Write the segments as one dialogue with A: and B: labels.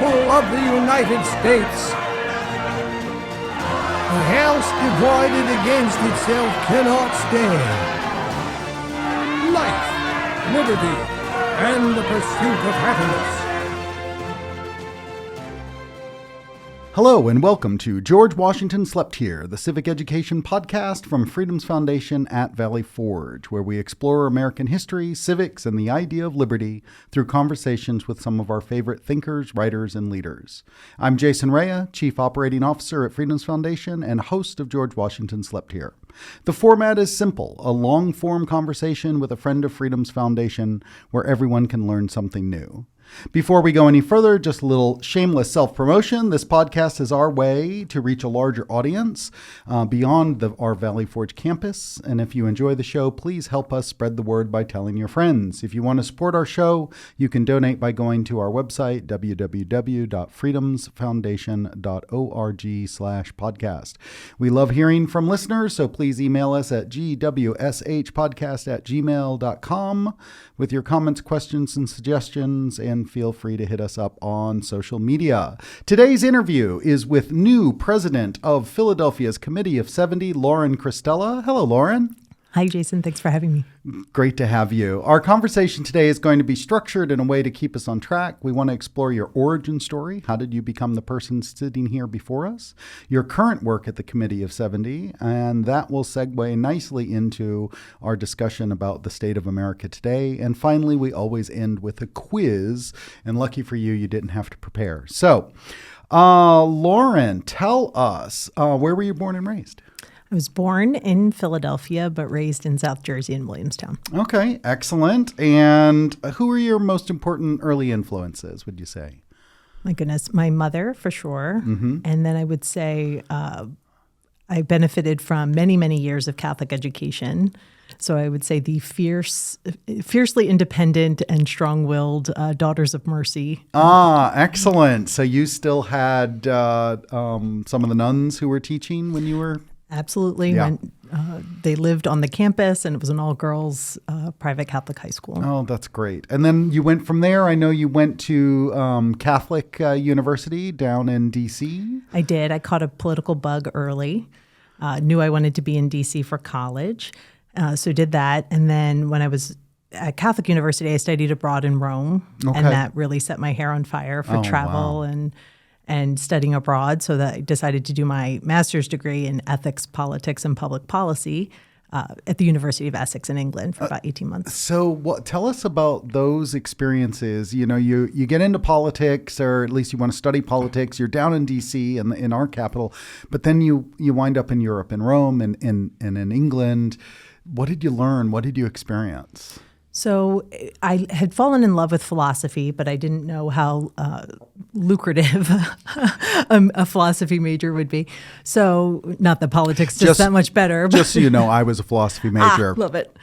A: people of the United States. A house divided against itself cannot stand. Life, liberty, and the pursuit of happiness.
B: Hello and welcome to George Washington Slept Here, the civic education podcast from Freedom's Foundation at Valley Forge, where we explore American history, civics, and the idea of liberty through conversations with some of our favorite thinkers, writers, and leaders. I'm Jason Raia, Chief Operating Officer at Freedom's Foundation and host of George Washington Slept Here. The format is simple, a long-form conversation with a friend of Freedom's Foundation where everyone can learn something new. Before we go any further, just a little shameless self-promotion. This podcast is our way to reach a larger audience beyond our Valley Forge campus. And if you enjoy the show, please help us spread the word by telling your friends. If you want to support our show, you can donate by going to our website, www.freedomsfoundation.org/podcast. We love hearing from listeners, so please email us at gwshpodcast@gmail.com with your comments, questions, and suggestions, and feel free to hit us up on social media. Today's interview is with new president of Philadelphia's Committee of 70, Lauren Cristella. Hello, Lauren.
C: Hi, Jason. Thanks for having me.
B: Great to have you. Our conversation today is going to be structured in a way to keep us on track. We want to explore your origin story. How did you become the person sitting here before us? Your current work at the Committee of 70, and that will segue nicely into our discussion about the state of America today. And finally, we always end with a quiz, and lucky for you, you didn't have to prepare. So, Lauren, tell us, where were you born and raised?
C: I was born in Philadelphia, but raised in South Jersey in Williamstown.
B: Okay, excellent. And who are your most important early influences, would you say?
C: My goodness, my mother, for sure.
B: Mm-hmm.
C: And then I would say I benefited from many, many years of Catholic education. So I would say the fiercely independent and strong-willed Daughters of Mercy.
B: Ah, excellent. So you still had some of the nuns who were teaching when you were...
C: Absolutely.
B: Yeah.
C: When, they lived on the campus, and it was an all-girls private Catholic high school.
B: Oh, that's great. And then you went from there. I know you went to Catholic University down in D.C.
C: I did. I caught a political bug early. Knew I wanted to be in D.C. for college, so did that. And then when I was at Catholic University, I studied abroad in Rome, and that really set my hair on fire for travel and studying abroad, so that I decided to do my master's degree in ethics, politics, and public policy at the University of Essex in England for about 18 months.
B: So tell us about those experiences. You know, you get into politics, or at least you want to study politics. You're down in D.C. in our capital, but then you wind up in Europe, in Rome, and in England. What did you learn? What did you experience?
C: So I had fallen in love with philosophy, but I didn't know how lucrative a philosophy major would be. So not that politics just that much better. But
B: just so you know, I was a philosophy major.
C: Love it.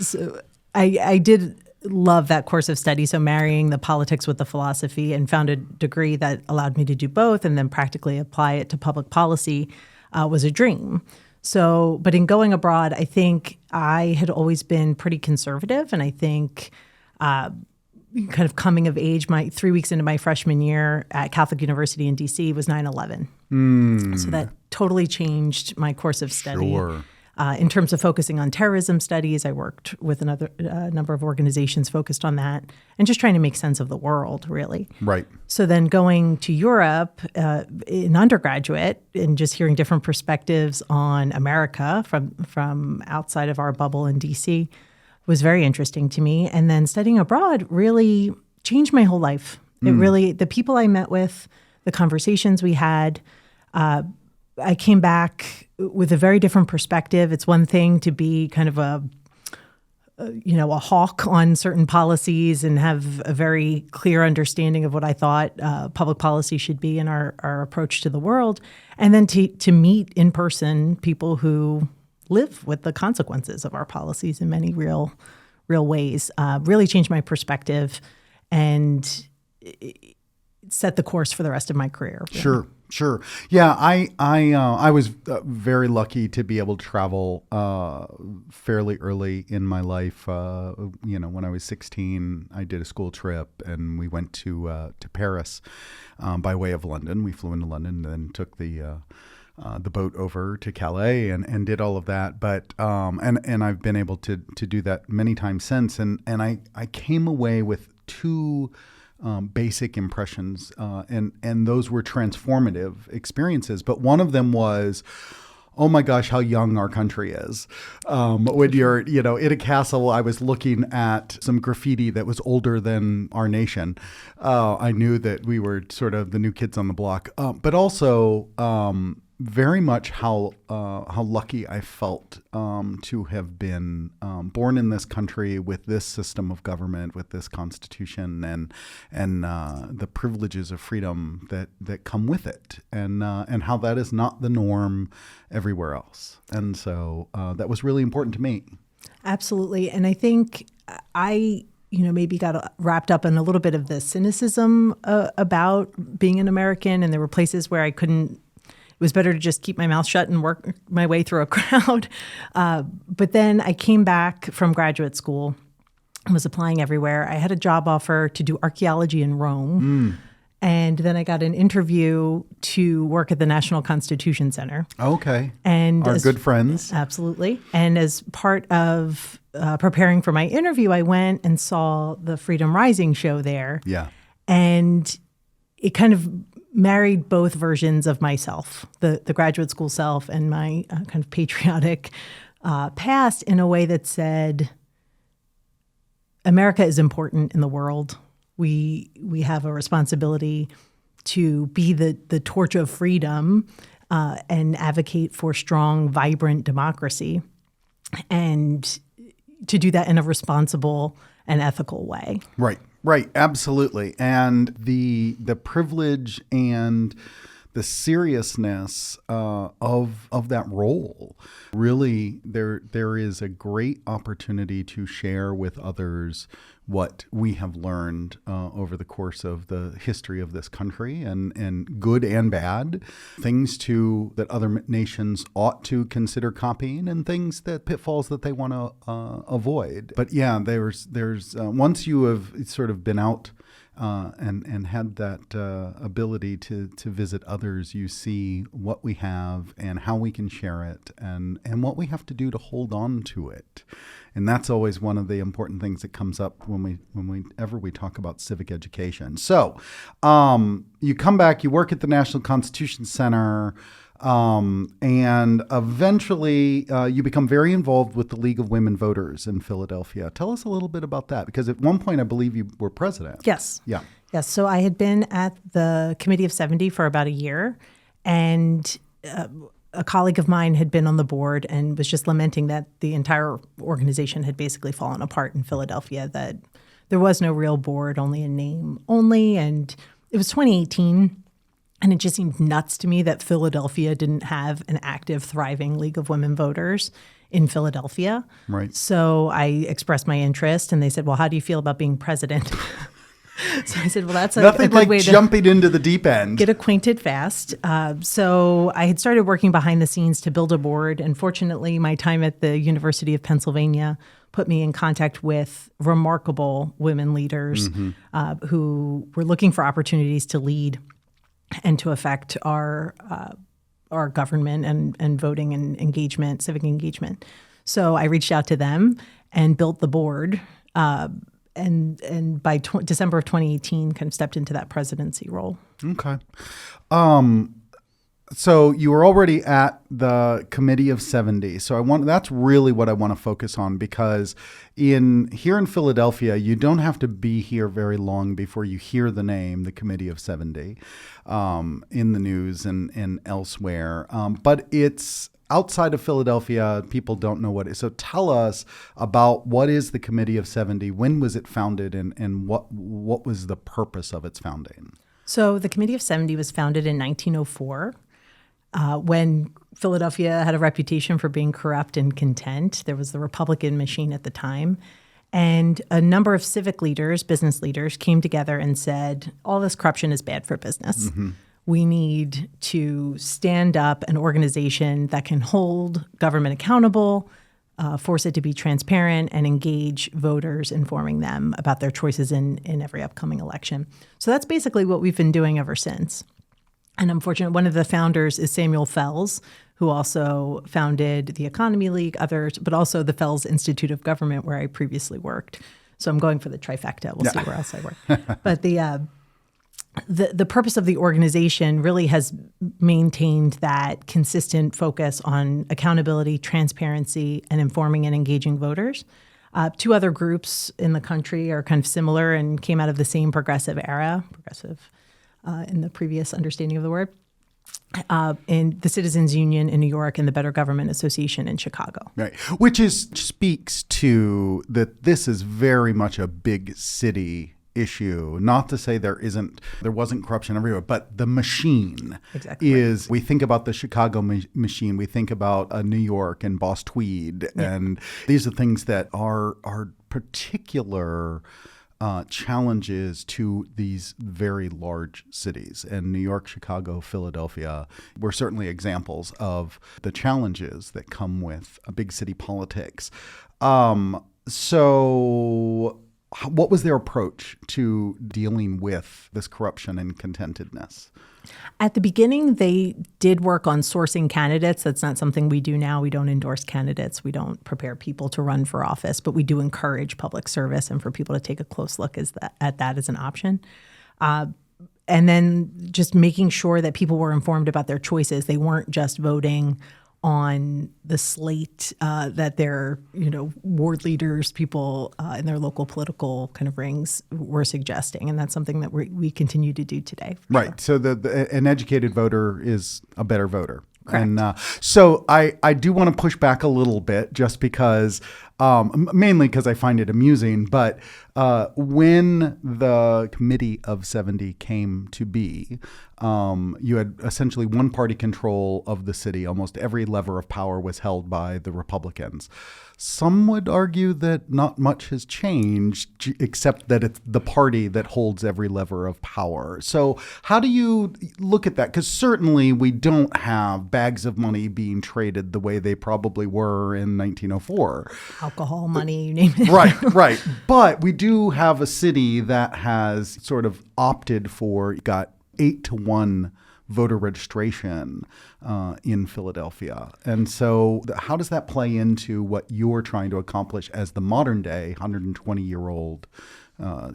C: So I did love that course of study. So marrying the politics with the philosophy, and found a degree that allowed me to do both and then practically apply it to public policy was a dream. So, but in going abroad, I think I had always been pretty conservative, and I think kind of coming of age, 3 weeks into my freshman year at Catholic University in D.C. was 9/11. So that totally changed my course of study.
B: Sure.
C: In terms of focusing on terrorism studies, I worked with another number of organizations focused on that, and just trying to make sense of the world, really.
B: Right.
C: So then going to Europe in undergraduate and just hearing different perspectives on America from outside of our bubble in D.C. was very interesting to me. And then studying abroad really changed my whole life. It really, the people I met with, the conversations we had, I came back with a very different perspective. It's one thing to be kind of a hawk on certain policies and have a very clear understanding of what I thought public policy should be in our approach to the world. And then to meet in person people who live with the consequences of our policies in many real ways really changed my perspective and set the course for the rest of my career.
B: Sure. Sure. Yeah, I was very lucky to be able to travel fairly early in my life. When I was 16, I did a school trip and we went to Paris by way of London. We flew into London and then took the boat over to Calais and did all of that. But and I've been able to do that many times since. And I came away with two basic impressions, and those were transformative experiences. But one of them was, oh my gosh, how young our country is. When you're, in a castle, I was looking at some graffiti that was older than our nation. I knew that we were sort of the new kids on the block, but also very much how lucky I felt to have been born in this country with this system of government, with this constitution, and the privileges of freedom that come with it, and how that is not the norm everywhere else. And so that was really important to me.
C: Absolutely, and I think I maybe got wrapped up in a little bit of the cynicism about being an American, and there were places where I couldn't. It was better to just keep my mouth shut and work my way through a crowd. But then I came back from graduate school and was applying everywhere. I had a job offer to do archaeology in Rome. And then I got an interview to work at the National Constitution Center. Okay. And our good friends. Absolutely. And as part of preparing for my interview, I went and saw the Freedom Rising show there. Yeah. And it kind of married both versions of myself, the graduate school self and my kind of patriotic past, in a way that said, America is important in the world. We have a responsibility to be the torch of freedom and advocate for strong, vibrant democracy, and to do that in a responsible and ethical way. Right. Right, absolutely. And the privilege and the seriousness of that role, really, there is a great opportunity to share with others what we have learned over the course of the history of this country, and good and bad, things that other nations ought to consider copying, and pitfalls that they want to avoid. But yeah, there's once you have sort of been out and had that ability to visit others, you see what we have and how we can share it, and what we have to do to hold on to it. And that's always one of the important things that comes up whenever we talk about civic education. So you come back, you work at the National Constitution Center, and eventually you become very involved with the League of Women Voters in Philadelphia. Tell us a little bit about that, because at one point I believe you were president. Yes. Yeah. Yes. So I had been at the Committee of 70 for about a year, and a colleague of mine had been on the board and was just lamenting that the entire organization had basically fallen apart in Philadelphia, that there was no real board, only a name only. And it was 2018. And it just seemed nuts to me that Philadelphia didn't have an active, thriving League of Women Voters in Philadelphia. Right. So I expressed my interest, and they said, well, how do you feel about being president? So I said, well, that's a good way to jumping into the deep end. Get acquainted fast. So I had started working behind the scenes to build a board. And fortunately, my time at the University of Pennsylvania put me in contact with remarkable women leaders who were looking for opportunities to lead and to affect our government and voting and engagement, civic engagement. So I reached out to them and built the board. And by December of 2018, kind of stepped into that presidency role. Okay. So you were already at the Committee of 70. So that's really what I want to focus on, because here in Philadelphia, you don't have to be here very long before you hear the name, the Committee of 70, in the news and elsewhere. But it's outside of Philadelphia, people don't know what it is. So tell us about what is the Committee of 70, when was it founded, and what was the purpose of its founding? So the Committee of 70 was founded in 1904. When Philadelphia had a reputation for being corrupt and content. There was the Republican machine at the time. And a number of civic leaders, business leaders, came together and said, all this corruption is bad for business. Mm-hmm. we need to stand up an organization that can hold government accountable, force it to be transparent, and engage voters, informing them about their choices in every upcoming election. So that's basically what we've been doing ever since. And unfortunately, one of the founders is Samuel Fells, who also founded the Economy League, others, but also the Fells Institute of Government, where I previously worked. So I'm going for the trifecta. We'll see where else I work. But the purpose of the organization really has maintained that consistent focus on accountability, transparency, and informing and engaging voters. Two other groups in the country are kind of similar and came out of the same progressive era, in the previous understanding of the word, in the Citizens Union in New York and the Better Government Association in Chicago.
B: Right, which speaks to that this is very much a big city issue. Not to say there wasn't corruption everywhere, but the machine is, we think about the Chicago machine, we think about New York and Boss Tweed, and these are things that are particular challenges to these very large cities. And New York, Chicago, Philadelphia were certainly examples of the challenges that come with a big city politics. So what was their approach to dealing with this corruption and contentedness?
C: At the beginning, they did work on sourcing candidates. That's not something we do now. We don't endorse candidates. We don't prepare people to run for office, but we do encourage public service and for people to take a close look at that as an option. And then just making sure that people were informed about their choices. They weren't just voting on the slate that their, ward leaders, people in their local political kind of rings were suggesting. And that's something that we continue to do today.
B: Right.
C: Sure.
B: So an educated voter is a better voter.
C: Correct.
B: And so I do want to push back a little bit just because, mainly because I find it amusing, but when the Committee of 70 came to be, you had essentially one party control of the city. Almost every lever of power was held by the Republicans. Some would argue that not much has changed, except that it's the party that holds every lever of power. So how do you look at that? Because certainly we don't have bags of money being traded the way they probably were in 1904.
C: Alcohol, money, you name it.
B: Right. But we do have a city that has sort of opted for, got 8-1 voter registration in Philadelphia. And so how does that play into what you're trying to accomplish as the modern day 120-year-old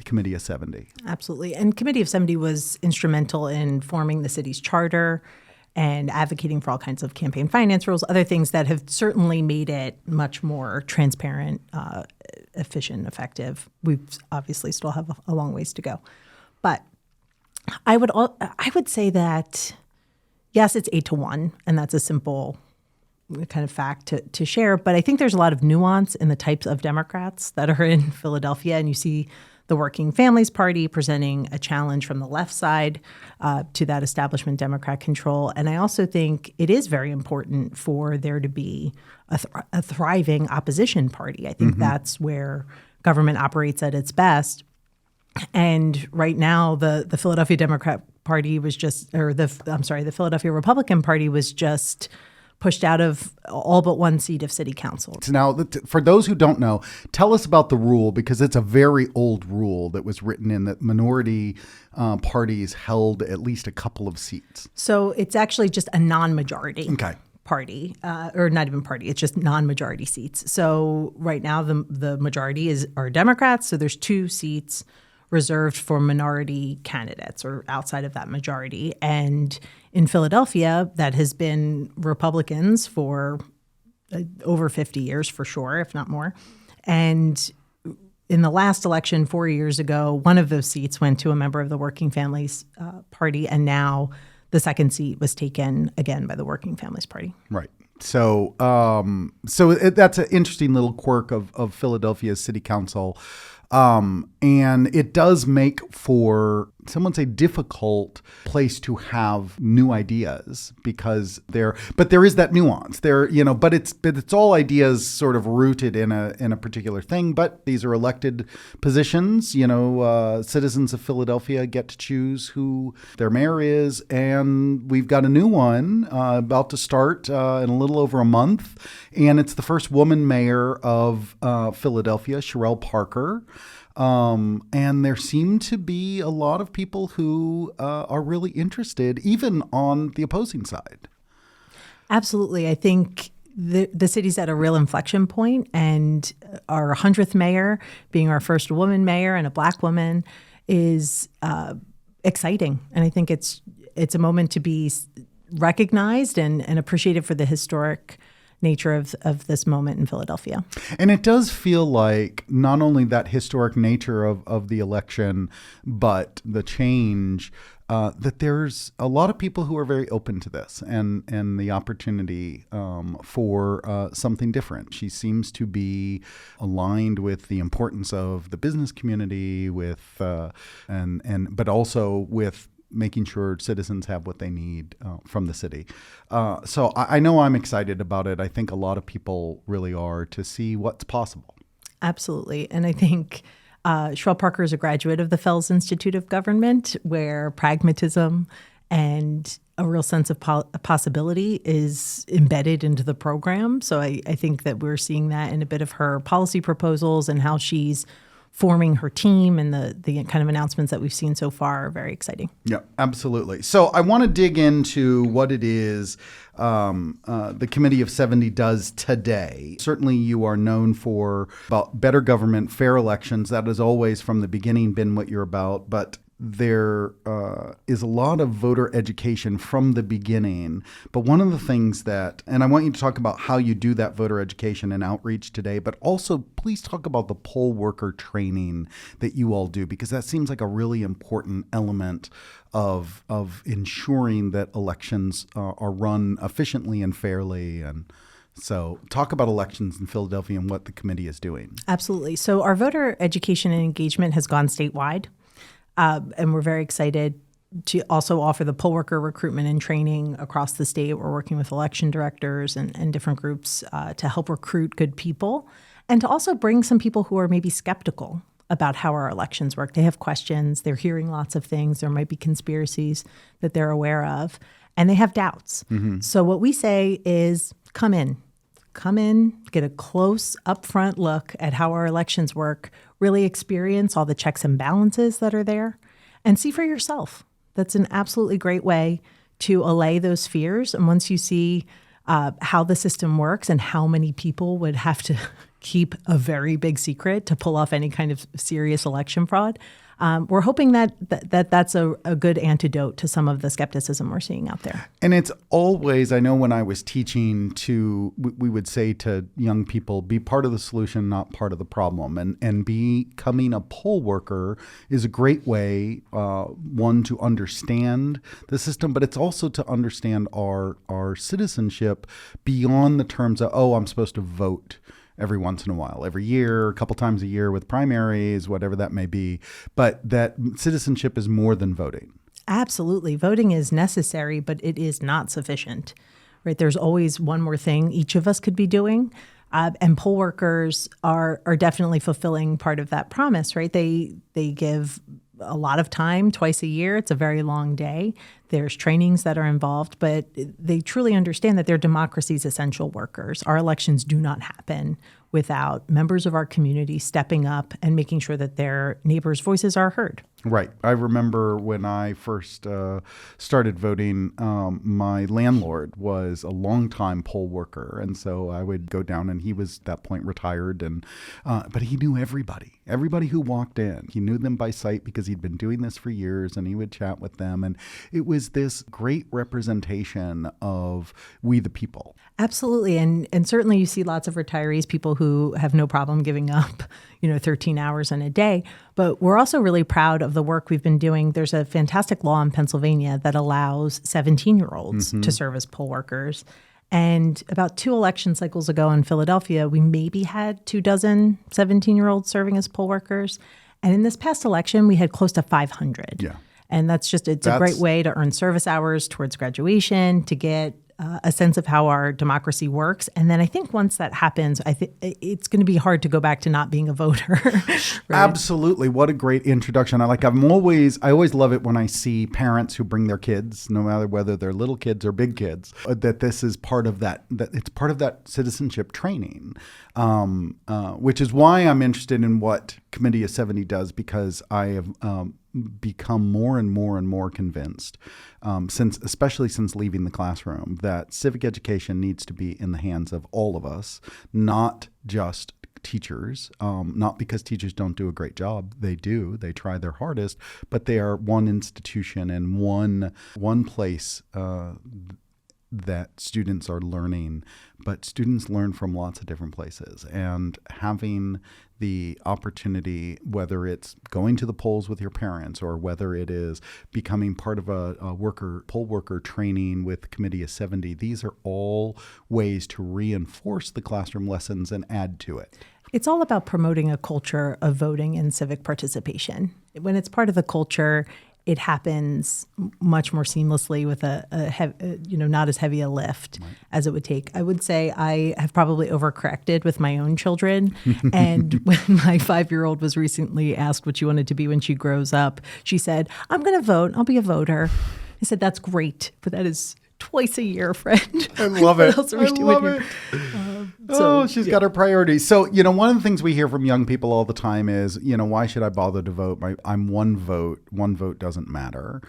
B: Committee of 70?
C: Absolutely. And Committee of 70 was instrumental in forming the city's charter and advocating for all kinds of campaign finance rules, other things that have certainly made it much more transparent, efficient, effective. We obviously still have a long ways to go. But I would say that, yes, it's 8-1, and that's a simple kind of fact to share. But I think there's a lot of nuance in the types of Democrats that are in Philadelphia, and you see the Working Families Party presenting a challenge from the left side to that establishment Democrat control. And I also think it is very important for there to be a thriving opposition party. I think that's where government operates at its best. And right now, the Philadelphia Democrat Party was the Philadelphia Republican Party was just pushed out of all but one seat of city council.
B: Now, for those who don't know, tell us about the rule, because it's a very old rule that was written in that minority parties held at least a couple of seats.
C: So it's actually just a non-majority.
B: Okay.
C: Party, or not even party, it's just non-majority seats. So right now the majority are Democrats, so there's 2 seats reserved for minority candidates or outside of that majority. And in Philadelphia, that has been Republicans for over 50 years for sure, if not more. And in the last election 4 years ago, one of those seats went to a member of the Working Families Party, and now the second seat was taken again by the Working Families Party.
B: Right. So that's an interesting little quirk of Philadelphia's city council. And it does make for some would say difficult place to have new ideas because there is that nuance there, but it's all ideas sort of rooted in a particular thing. But these are elected positions. Citizens of Philadelphia get to choose who their mayor is, and we've got a new one about to start in a little over a month, and it's the first woman mayor of Philadelphia, Sherelle Parker. And there seem to be a lot of people who are really interested, even on the opposing side.
C: Absolutely. I think the city's at a real inflection point, and our 100th mayor being our first woman mayor and a Black woman is exciting. And I think it's a moment to be recognized and appreciated for the historic nature of this moment in Philadelphia.
B: And it does feel like not only that historic nature of the election, but the change, that there's a lot of people who are very open to this and the opportunity for something different. She seems to be aligned with the importance of the business community, but also with making sure citizens have what they need from the city. So I know I'm excited about it. I think a lot of people really are, to see what's possible.
C: Absolutely. And I think Sherelle Parker is a graduate of the Fells Institute of Government, where pragmatism and a real sense of possibility is embedded into the program. So I think that we're seeing that in a bit of her policy proposals, and how she's forming her team, and the kind of announcements that we've seen so far are very exciting. Yeah,
B: absolutely. So I want to dig into what it is the Committee of 70 does today. Certainly you are known for about better government, fair elections. That has always from the beginning been what you're about. But there is a lot of voter education from the beginning. But one of the things and I want you to talk about how you do that voter education and outreach today, but also please talk about the poll worker training that you all do, because that seems like a really important element of ensuring that elections are run efficiently and fairly. And so talk about elections in Philadelphia and what the committee is doing.
C: Absolutely. So our voter education and engagement has gone statewide. And we're very excited to also offer the poll worker recruitment and training across the state. We're working with election directors and different groups to help recruit good people, and to also bring some people who are maybe skeptical about how our elections work. They have questions. They're hearing lots of things. There might be conspiracies that they're aware of, and they have doubts. Mm-hmm. So what we say is come in, get a close, upfront look at how our elections work, really experience all the checks and balances that are there, and see for yourself. That's an absolutely great way to allay those fears. And once you see how the system works and how many people would have to keep a very big secret to pull off any kind of serious election fraud, we're hoping that's a good antidote to some of the skepticism we're seeing out there.
B: And it's always, I know when I was teaching, we would say to young people, be part of the solution, not part of the problem. And becoming a poll worker is a great way, one, to understand the system, but it's also to understand our citizenship beyond the terms of, I'm supposed to vote every once in a while, every year, a couple times a year with primaries, whatever that may be. But that citizenship is more than voting.
C: Absolutely. Voting is necessary, but it is not sufficient, right? There's always one more thing each of us could be doing. And poll workers are definitely fulfilling part of that promise, right? They give a lot of time twice a year. It's a very long day. There's trainings that are involved, but they truly understand that they're democracy's essential workers. Our elections do not happen without members of our community stepping up and making sure that their neighbors' voices are heard.
B: Right. I remember when I first started voting, my landlord was a longtime poll worker. And so I would go down, and he was at that point retired. But he knew everybody who walked in. He knew them by sight because he'd been doing this for years, and he would chat with them. And it was this great representation of we the people.
C: Absolutely. And certainly you see lots of retirees, people who have no problem giving up, 13 hours in a day. But we're also really proud of the work we've been doing. There's a fantastic law in Pennsylvania that allows 17-year-olds to serve as poll workers. And about 2 election cycles ago in Philadelphia, we maybe had 24 17-year-olds serving as poll workers. And in this past election, we had close to 500.
B: Yeah.
C: And it's a great way to earn service hours towards graduation, to get a sense of how our democracy works. And then I think once that happens, I think it's going to be hard to go back to not being a voter. Right?
B: Absolutely. What a great introduction. I always love it when I see parents who bring their kids, no matter whether they're little kids or big kids, that this is part of that it's part of that citizenship training, which is why I'm interested in what Committee of 70 does, because I have become more and more convinced, especially since leaving the classroom, that civic education needs to be in the hands of all of us, not just teachers, not because teachers don't do a great job. They do. They try their hardest, but they are one institution and one place that students are learning, but students learn from lots of different places. And having the opportunity, whether it's going to the polls with your parents or whether it is becoming part of a poll worker training with Committee of 70, these are all ways to reinforce the classroom lessons and add to it.
C: It's all about promoting a culture of voting and civic participation. When it's part of the culture, it happens much more seamlessly with not as heavy a lift as it would take. I would say I have probably overcorrected with my own children. And when my 5-year-old was recently asked what she wanted to be when she grows up, she said, "I'm going to vote. I'll be a voter." I said, "That's great, but that is twice a year, friend."
B: I love it.
C: What else are we doing here?
B: She's got her priorities. So, one of the things we hear from young people all the time is, why should I bother to vote? I'm one vote. One vote doesn't matter.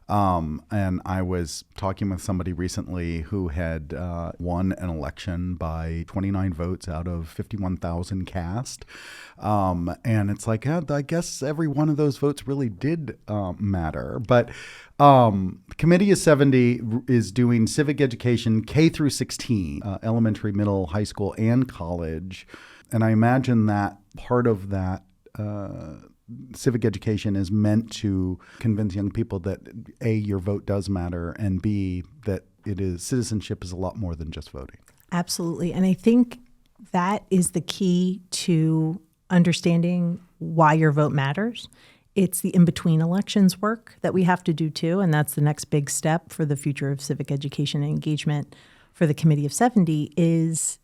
B: And I was talking with somebody recently who had won an election by 29 votes out of 51,000 cast. And it's like, I guess every one of those votes really did matter. But Committee of 70 is doing civic education K through 16, elementary, middle, high school, and college. And I imagine that part of that civic education is meant to convince young people that A, your vote does matter, and B, that citizenship is a lot more than just voting.
C: Absolutely. And I think that is the key to understanding why your vote matters. It's the in-between elections work that we have to do too, and that's the next big step for the future of civic education and engagement for the Committee of 70 is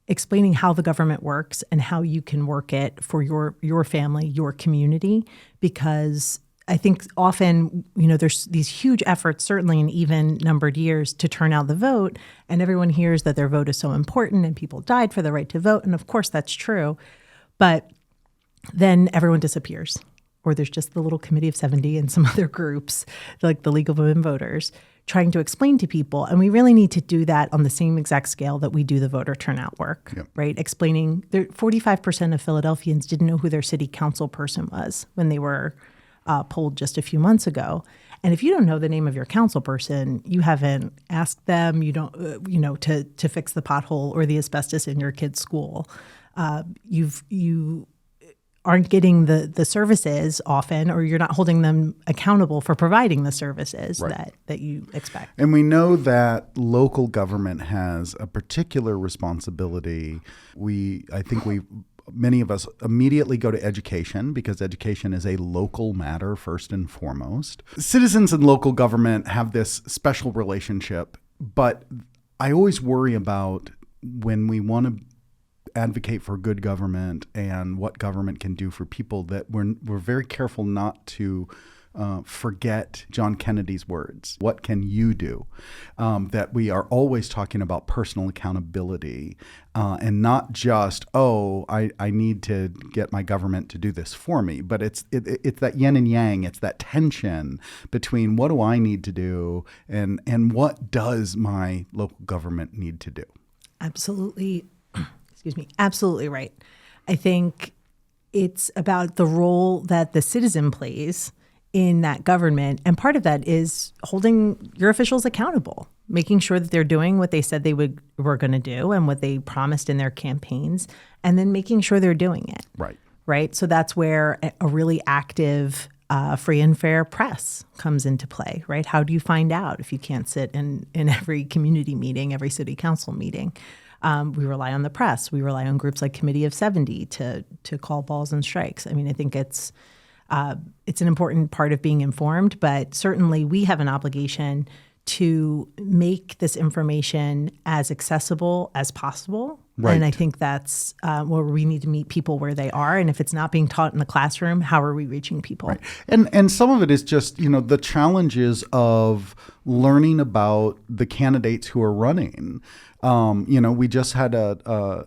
C: explaining how the government works and how you can work it for your family, your community, because I think often, there's these huge efforts, certainly in even numbered years, to turn out the vote, and everyone hears that their vote is so important and people died for the right to vote, and of course that's true, but then everyone disappears. Or there's just the little Committee of 70 and some other groups, like the League of Women Voters, trying to explain to people. And we really need to do that on the same exact scale that we do the voter turnout work, right? Explaining 45% of Philadelphians didn't know who their city council person was when they were polled just a few months ago. And if you don't know the name of your council person, you haven't asked them, you don't, to fix the pothole or the asbestos in your kid's school. You aren't getting the services often, or you're not holding them accountable for providing the services that you expect.
B: And we know that local government has a particular responsibility. Many of us immediately go to education because education is a local matter first and foremost. Citizens and local government have this special relationship, but I always worry about when we want to advocate for good government and what government can do for people, that we're very careful not to forget John Kennedy's words. What can you do? That we are always talking about personal accountability and not just, I need to get my government to do this for me. But it's that yin and yang. It's that tension between what do I need to do and what does my local government need to do?
C: Absolutely. Absolutely right. I think it's about the role that the citizen plays in that government. And part of that is holding your officials accountable, making sure that they're doing what they said they were going to do and what they promised in their campaigns, and then making sure they're doing it. Right. So that's where a really active, free and fair press comes into play, right? How do you find out if you can't sit in every community meeting, every city council meeting? We rely on the press. We rely on groups like Committee of 70 to call balls and strikes. I mean, I think it's It's an important part of being informed, but certainly we have an obligation to make this information as accessible as possible.
B: Right.
C: And I think that's where we need to meet people where they are. And if it's not being taught in the classroom, how are we reaching people?
B: Right. And some of it is just, the challenges of learning about the candidates who are running. We just had an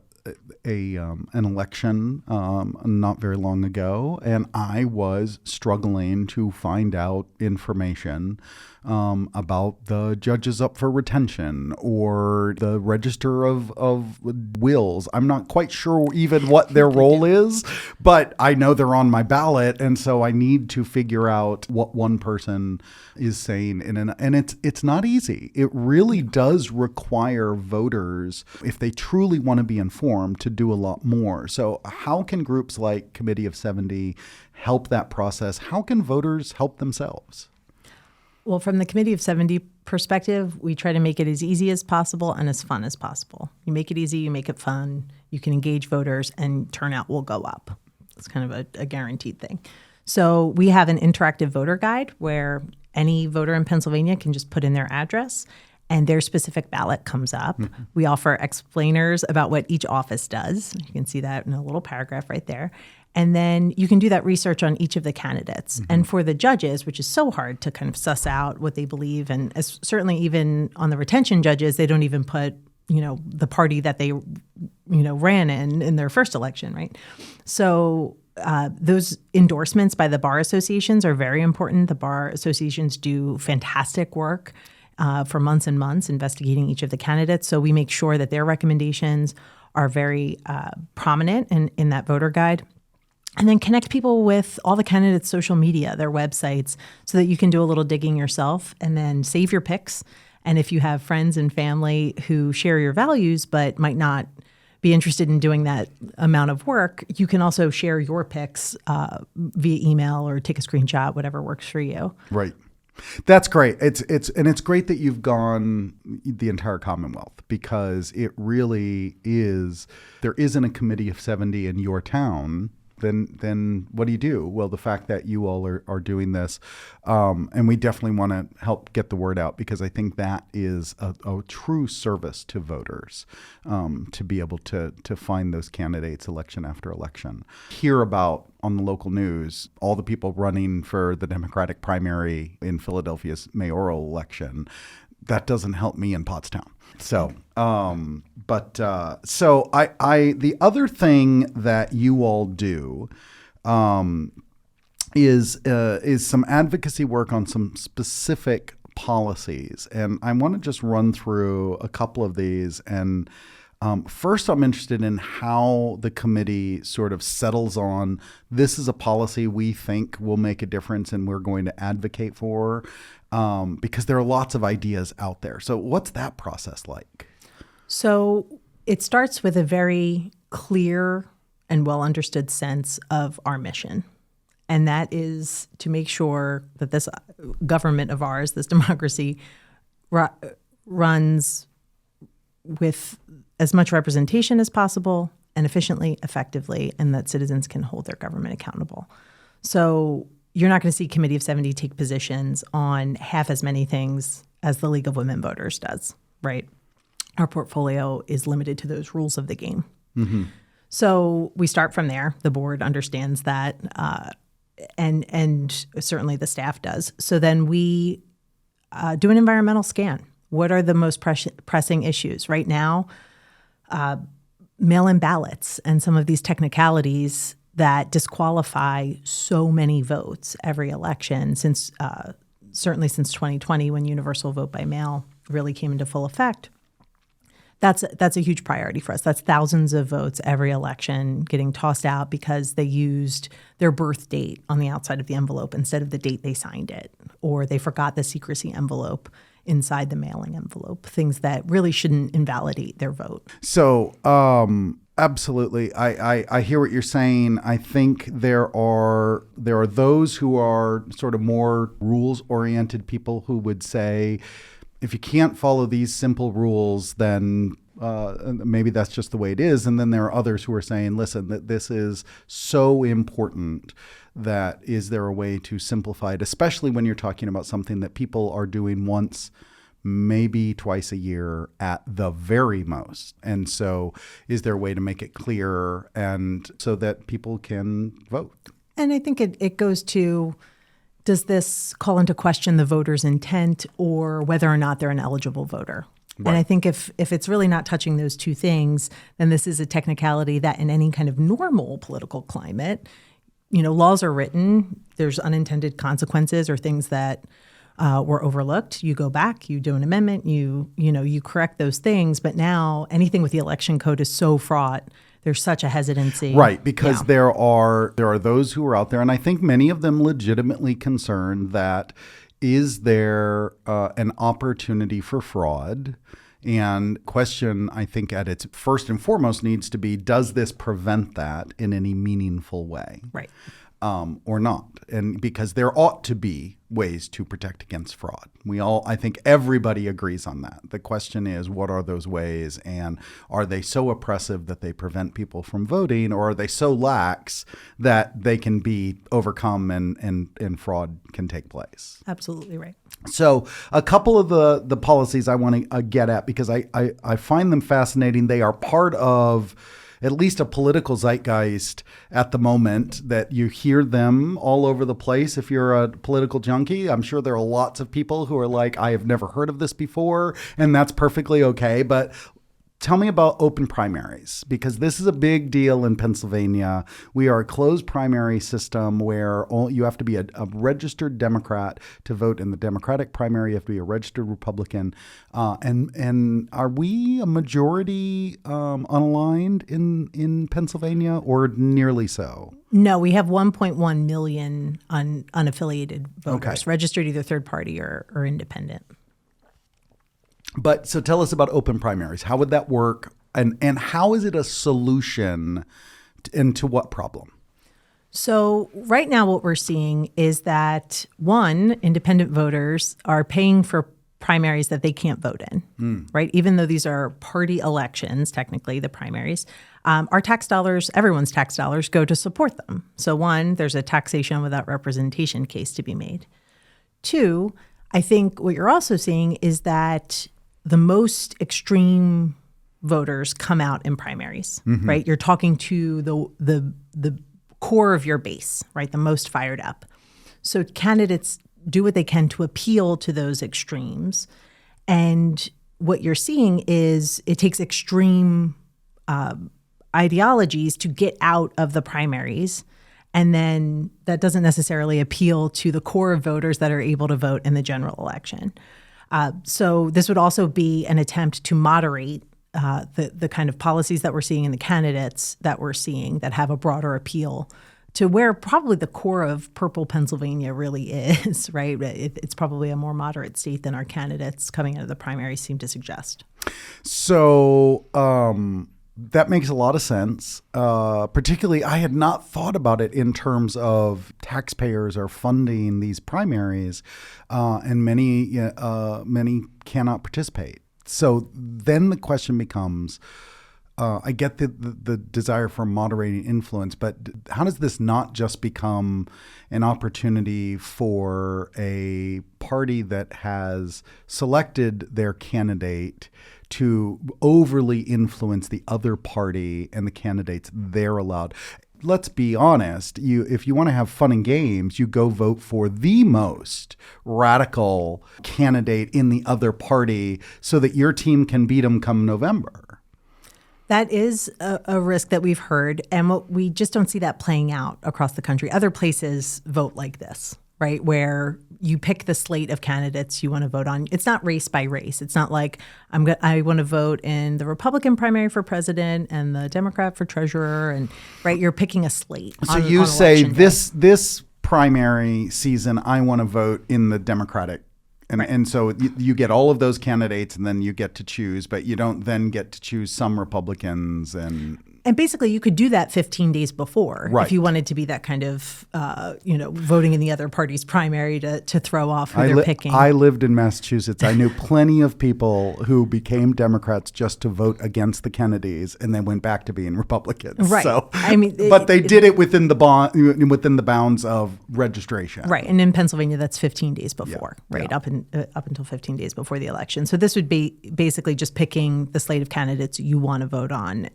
B: election not very long ago, and I was struggling to find out information about the judges up for retention or the register of wills. I'm not quite sure even what their role is, but I know they're on my ballot, and so I need to figure out what one person is saying. And it's not easy. It really does require voters, if they truly want to be informed, to do a lot more. So how can groups like Committee of 70 help that process? How can voters help themselves?
C: Well, from the Committee of 70 perspective, we try to make it as easy as possible and as fun as possible. You make it easy, you make it fun, you can engage voters, and turnout will go up. It's kind of a guaranteed thing. So we have an interactive voter guide where any voter in Pennsylvania can just put in their address and their specific ballot comes up. Mm-hmm. We offer explainers about what each office does. You can see that in a little paragraph right there. And then you can do that research on each of the candidates. Mm-hmm. And for the judges, which is so hard to kind of suss out what they believe, and certainly even on the retention judges, they don't even put, the party that they, ran in their first election, right? So those endorsements by the bar associations are very important. The bar associations do fantastic work for months and months investigating each of the candidates. So we make sure that their recommendations are very prominent in that voter guide. And then connect people with all the candidates' social media, their websites, so that you can do a little digging yourself and then save your picks. And if you have friends and family who share your values but might not be interested in doing that amount of work, you can also share your picks via email or take a screenshot, whatever works for you.
B: Right. That's great. It's great that you've gone the entire Commonwealth, because it really is. There isn't a Committee of 70 in your town. Then what do you do? Well, the fact that you all are doing this, and we definitely want to help get the word out, because I think that is a true service to voters, to be able to find those candidates election after election. Hear about on the local news all the people running for the Democratic primary in Philadelphia's mayoral election. That doesn't help me in Pottstown. So, the other thing that you all do, is some advocacy work on some specific policies, and I want to just run through a couple of these. And first, I'm interested in how the committee sort of settles on, this is a policy we think will make a difference and we're going to advocate for. Because there are lots of ideas out there. So what's that process like?
C: So it starts with a very clear and well understood sense of our mission. And that is to make sure that this government of ours, this democracy, runs with as much representation as possible and efficiently, effectively, and that citizens can hold their government accountable. So you're not going to see Committee of 70 take positions on half as many things as the League of Women Voters does, right? Our portfolio is limited to those rules of the game. Mm-hmm. So we start from there. The board understands that, and certainly the staff does. So then we do an environmental scan. What are the most pressing issues? Right now, mail-in ballots and some of these technicalities that disqualify so many votes every election, since certainly since 2020, when universal vote by mail really came into full effect. That's a huge priority for us. That's thousands of votes every election getting tossed out because they used their birth date on the outside of the envelope instead of the date they signed it, or they forgot the secrecy envelope inside the mailing envelope, things that really shouldn't invalidate their vote.
B: So, absolutely. I hear what you're saying. I think there are those who are sort of more rules-oriented people who would say, if you can't follow these simple rules, then maybe that's just the way it is. And then there are others who are saying, listen, that this is so important that is there a way to simplify it, especially when you're talking about something that people are doing once, maybe twice a year at the very most? And so is there a way to make it clearer and so that people can vote?
C: And I think it goes to, does this call into question the voter's intent or whether or not they're an eligible voter? Right. And I think if it's really not touching those two things, then this is a technicality that in any kind of normal political climate, laws are written, there's unintended consequences or things that were overlooked. You go back, you do an amendment, you correct those things. But now anything with the election code is so fraught. There's such a hesitancy.
B: Right, because there are those who are out there, and I think many of them legitimately concerned that is there an opportunity for fraud? And question, I think, at its first and foremost needs to be, does this prevent that in any meaningful way?
C: Right.
B: Or not? And because there ought to be ways to protect against fraud. I think everybody agrees on that. The question is, what are those ways? And are they so oppressive that they prevent people from voting? Or are they so lax that they can be overcome and fraud can take place?
C: Absolutely right.
B: So a couple of the policies I want to get at, because I find them fascinating. They are part of at least a political zeitgeist at the moment, that you hear them all over the place. If you're a political junkie, I'm sure there are lots of people who are like, I have never heard of this before, and that's perfectly okay. But tell me about open primaries, because this is a big deal in Pennsylvania. We are a closed primary system where you have to be a registered Democrat to vote in the Democratic primary. You have to be a registered Republican. And are we a majority unaligned in Pennsylvania, or nearly so?
C: No, we have 1.1 million unaffiliated voters, registered either third party or independent.
B: But so tell us about open primaries. How would that work? And how is it a solution and to what problem?
C: So right now what we're seeing is that, one, independent voters are paying for primaries that they can't vote in, right? Even though these are party elections, technically, the primaries, our tax dollars, everyone's tax dollars, go to support them. So one, there's a taxation without representation case to be made. Two, I think what you're also seeing is that the most extreme voters come out in primaries, right? You're talking to the core of your base, right? The most fired up. So candidates do what they can to appeal to those extremes. And what you're seeing is it takes extreme ideologies to get out of the primaries. And then that doesn't necessarily appeal to the core of voters that are able to vote in the general election. So this would also be an attempt to moderate the kind of policies that we're seeing in the candidates that we're seeing that have a broader appeal to where probably the core of purple Pennsylvania really is, right? It's probably a more moderate state than our candidates coming out of the primary seem to suggest.
B: So that makes a lot of sense. Particularly, I had not thought about it in terms of taxpayers are funding these primaries, and many cannot participate. So then the question becomes, I get the desire for moderating influence, but how does this not just become an opportunity for a party that has selected their candidate to overly influence the other party and the candidates they're allowed? Let's be honest, if you want to have fun and games, you go vote for the most radical candidate in the other party so that your team can beat them come November.
C: That is a risk that we've heard, and we just don't see that playing out across the country. Other places vote like this, right, where you pick the slate of candidates you want to vote on. It's not race by race. It's not like I want to vote in the Republican primary for president and the Democrat for treasurer, and right, you're picking a slate.
B: So you say this primary season, I want to vote in the Democratic. And so you get all of those candidates, and then you get to choose, but you don't then get to choose some Republicans. And
C: And basically, you could do that 15 days before
B: Right.
C: if you wanted to be that kind of, voting in the other party's primary to throw off who they're picking.
B: I lived in Massachusetts. I knew plenty of people who became Democrats just to vote against the Kennedys and then went back to being Republicans.
C: Right.
B: So,
C: I mean,
B: but they did it within the bounds of registration.
C: Right. And in Pennsylvania, that's 15 days before,
B: Yeah.
C: right?
B: Yeah.
C: Up until 15 days before the election. So this would be basically just picking the slate of candidates you want to vote on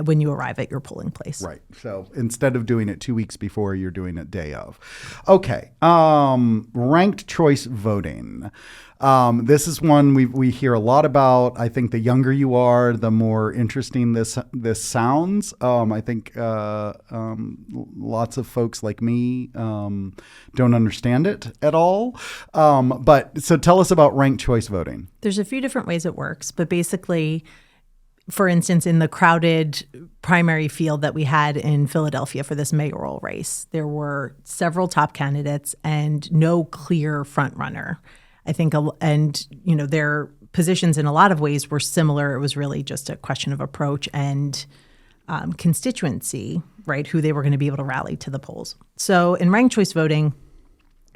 C: when you arrive at your polling place.
B: Right. So instead of doing it 2 weeks before, you're doing it day of. Okay. Ranked choice voting. This is one we hear a lot about. I think the younger you are, the more interesting this sounds. I think lots of folks like me don't understand it at all. But so tell us about ranked choice voting.
C: There's a few different ways it works, but basically, for instance, in the crowded primary field that we had in Philadelphia for this mayoral race, there were several top candidates and no clear front runner. I think, their positions in a lot of ways were similar. It was really just a question of approach and constituency, right, who they were going to be able to rally to the polls. So in ranked choice voting,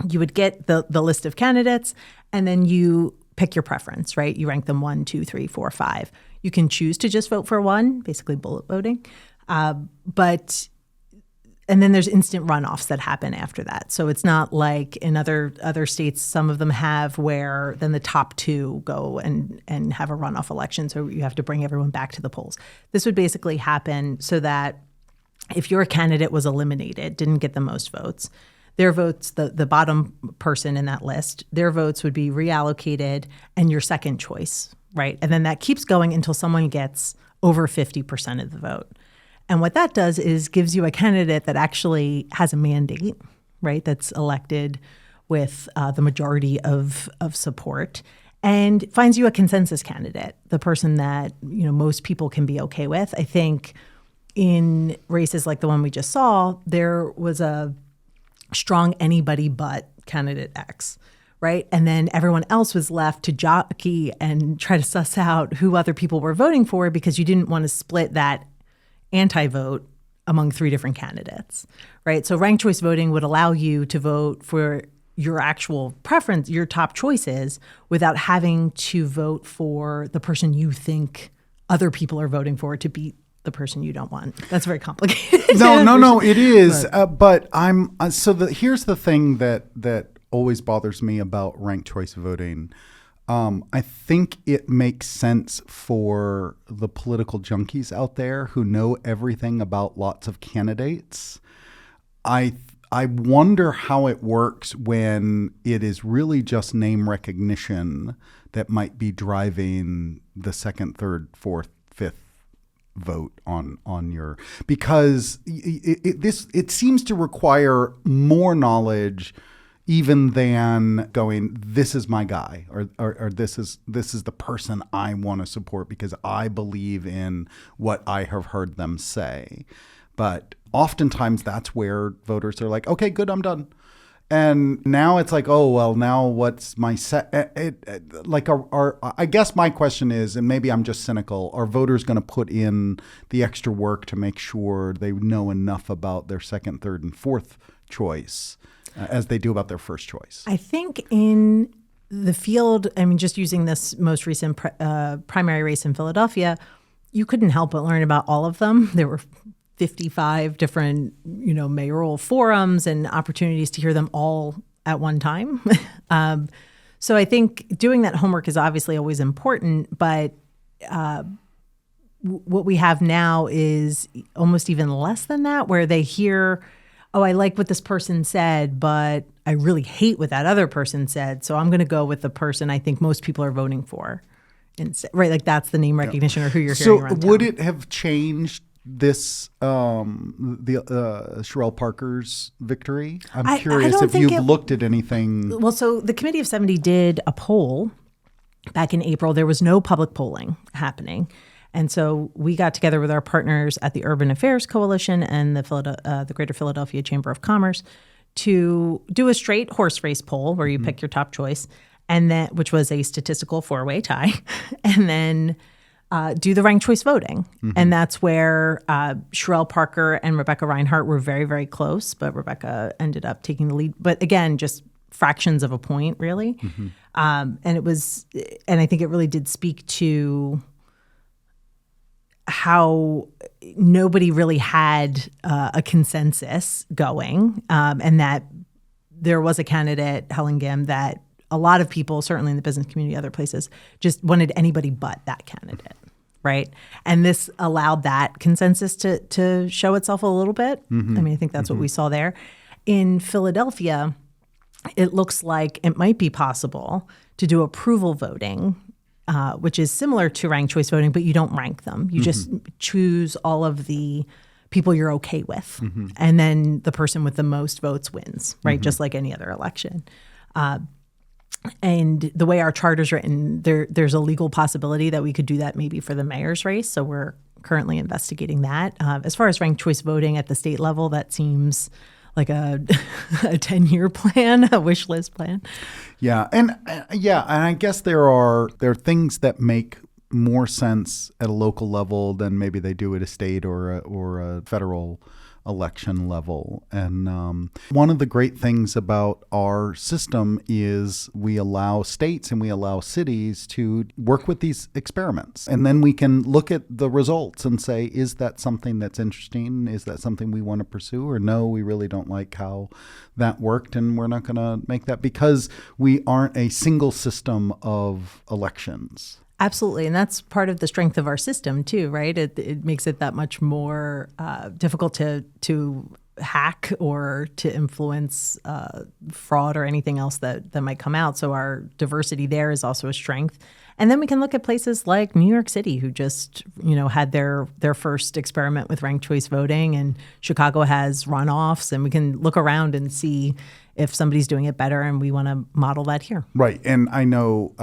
C: you would get the list of candidates, and then you pick your preference, right? You rank them 1, 2, 3, 4, 5. You can choose to just vote for one, basically bullet voting. And then there's instant runoffs that happen after that. So it's not like in other states, some of them have where then the top two go and have a runoff election. So you have to bring everyone back to the polls. This would basically happen so that if your candidate was eliminated, didn't get the most votes, their votes, the bottom person in that list, their votes would be reallocated and your second choice, right? And then that keeps going until someone gets over 50% of the vote. And what that does is gives you a candidate that actually has a mandate, right? That's elected with the majority of support, and finds you a consensus candidate, the person that most people can be okay with. I think in races like the one we just saw, there was a strong anybody but candidate X, right? And then everyone else was left to jockey and try to suss out who other people were voting for, because you didn't want to split that anti-vote among 3 different candidates, right? So ranked choice voting would allow you to vote for your actual preference, your top choices, without having to vote for the person you think other people are voting for to beat the person you don't want. That's very complicated.
B: No, it is. But here's the thing that always bothers me about ranked choice voting. I think it makes sense for the political junkies out there who know everything about lots of candidates. I wonder how it works when it is really just name recognition that might be driving the second, third, fourth, fifth vote on your, because it seems to require more knowledge even than going, this is my guy, or this is the person I want to support because I believe in what I have heard them say. But oftentimes that's where voters are like, okay, good, I'm done. And now it's like, oh, well, now what's my I guess my question is, and maybe I'm just cynical, are voters going to put in the extra work to make sure they know enough about their second, third, and fourth choice as they do about their first choice?
C: I think in the field, just using this most recent primary race in Philadelphia, you couldn't help but learn about all of them. There were 55 different, mayoral forums and opportunities to hear them all at one time. So I think doing that homework is obviously always important, but what we have now is almost even less than that, where they hear, oh, I like what this person said, but I really hate what that other person said, so I'm going to go with the person I think most people are voting for. Right, like that's the name recognition or who you're hearing around
B: town. So would
C: town.
B: it have changed this Sherelle Parker's victory? I'm curious if you've looked at anything.
C: Well, so the Committee of 70 did a poll back in April. There was no public polling happening. And so we got together with our partners at the Urban Affairs Coalition and the Greater Philadelphia Chamber of Commerce to do a straight horse race poll where you pick your top choice, and then which was a statistical 4-way tie. And then do the ranked choice voting. And that's where Sherelle Parker and Rebecca Reinhart were very, very close, but Rebecca ended up taking the lead. But again, just fractions of a point, really. And I think it really did speak to how nobody really had a consensus going, and that there was a candidate, Helen Gim, that a lot of people, certainly in the business community, other places, just wanted anybody but that candidate, right? And this allowed that consensus to show itself a little bit. I mean, I think that's what we saw there. In Philadelphia, it looks like it might be possible to do approval voting, which is similar to ranked choice voting, but you don't rank them. You just choose all of the people you're okay with. And then the person with the most votes wins, right? Just like any other election. And the way our charter's written, there's a legal possibility that we could do that maybe for the mayor's race. So we're currently investigating that. As far as ranked choice voting at the state level, that seems like a 10-year plan, a wish list plan.
B: Yeah, and I guess there are things that make more sense at a local level than maybe they do at a state or a federal election level. And one of the great things about our system is we allow states and we allow cities to work with these experiments. And then we can look at the results and say, is that something that's interesting? Is that something we want to pursue? Or no, we really don't like how that worked and we're not going to make that, because we aren't a single system of elections.
C: Absolutely. And that's part of the strength of our system too, right? It makes it that much more difficult to hack or to influence fraud or anything else that might come out. So our diversity there is also a strength. And then we can look at places like New York City, who just, had their first experiment with ranked choice voting, and Chicago has runoffs, and we can look around and see if somebody's doing it better, and we want to model that here.
B: Right. And I know,